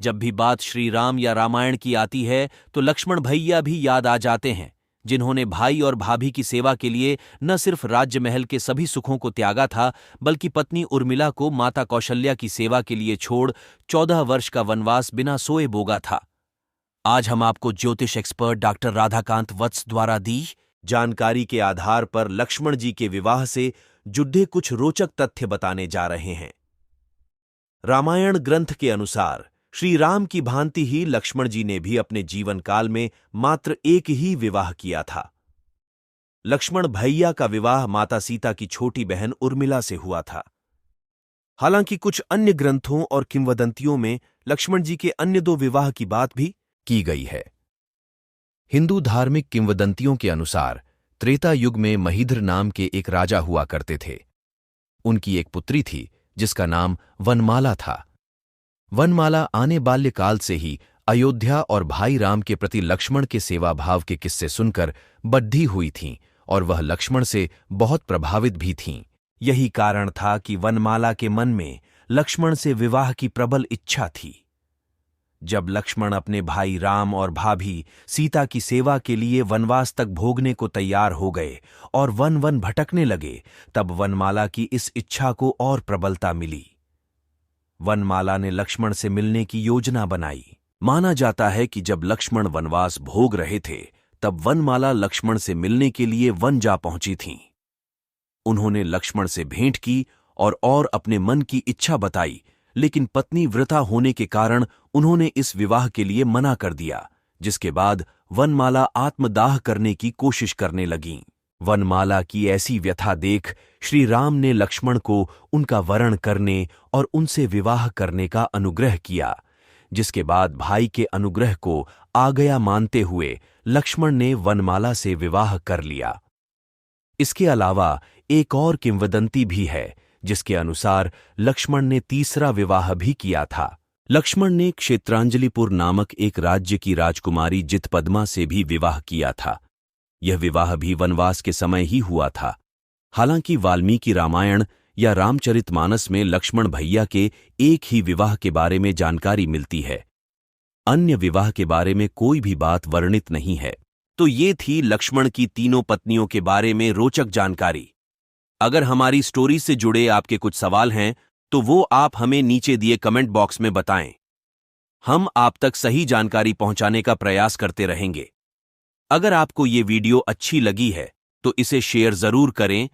जब भी बात श्री राम या रामायण की आती है तो लक्ष्मण भैया भी याद आ जाते हैं, जिन्होंने भाई और भाभी की सेवा के लिए न सिर्फ राज्य महल के सभी सुखों को त्यागा था, बल्कि पत्नी उर्मिला को माता कौशल्या की सेवा के लिए छोड़ 14 वर्ष का वनवास बिना सोए भोगा था। आज हम आपको ज्योतिष एक्सपर्ट डॉक्टर राधाकांत वत्स द्वारा दी जानकारी के आधार पर लक्ष्मण जी के विवाह से जुड़े कुछ रोचक तथ्य बताने जा रहे हैं। रामायण ग्रंथ के अनुसार श्री राम की भांति ही लक्ष्मण जी ने भी अपने जीवन काल में मात्र एक ही विवाह किया था। लक्ष्मण भैया का विवाह माता सीता की छोटी बहन उर्मिला से हुआ था। हालांकि कुछ अन्य ग्रंथों और किंवदंतियों में लक्ष्मण जी के अन्य 2 विवाह की बात भी की गई है। हिंदू धार्मिक किंवदंतियों के अनुसार त्रेता युग में महीधर नाम के एक राजा हुआ करते थे। उनकी एक पुत्री थी जिसका नाम वनमाला था। वनमाला आने बाल्यकाल से ही अयोध्या और भाई राम के प्रति लक्ष्मण के सेवा भाव के किस्से सुनकर बद्धी हुई थीं और वह लक्ष्मण से बहुत प्रभावित भी थीं। यही कारण था कि वनमाला के मन में लक्ष्मण से विवाह की प्रबल इच्छा थी। जब लक्ष्मण अपने भाई राम और भाभी सीता की सेवा के लिए वनवास तक भोगने को तैयार हो गए और वन वन भटकने लगे, तब वनमाला की इस इच्छा को और प्रबलता मिली। वनमाला ने लक्ष्मण से मिलने की योजना बनाई। माना जाता है कि जब लक्ष्मण वनवास भोग रहे थे, तब वनमाला लक्ष्मण से मिलने के लिए वन जा पहुंची थीं। उन्होंने लक्ष्मण से भेंट की और अपने मन की इच्छा बताई, लेकिन पत्नी वृथा होने के कारण उन्होंने इस विवाह के लिए मना कर दिया, जिसके बाद वनमाला आत्मदाह करने की कोशिश करने लगीं। वनमाला की ऐसी व्यथा देख श्री राम ने लक्ष्मण को उनका वरण करने और उनसे विवाह करने का अनुग्रह किया, जिसके बाद भाई के अनुग्रह को आ गया मानते हुए लक्ष्मण ने वनमाला से विवाह कर लिया। इसके अलावा एक और किंवदंती भी है, जिसके अनुसार लक्ष्मण ने तीसरा विवाह भी किया था। लक्ष्मण ने क्षेत्रांजलिपुर नामक एक राज्य की राजकुमारी जितपद्मा से भी विवाह किया था। यह विवाह भी वनवास के समय ही हुआ था। हालांकि वाल्मीकि रामायण या रामचरितमानस में लक्ष्मण भैया के एक ही विवाह के बारे में जानकारी मिलती है। अन्य विवाह के बारे में कोई भी बात वर्णित नहीं है। तो ये थी लक्ष्मण की तीनों पत्नियों के बारे में रोचक जानकारी। अगर हमारी स्टोरी से जुड़े आपके कुछ सवाल हैं तो वो आप हमें नीचे दिए कमेंट बॉक्स में बताएं। हम आप तक सही जानकारी पहुंचाने का प्रयास करते रहेंगे। अगर आपको ये वीडियो अच्छी लगी है तो इसे शेयर जरूर करें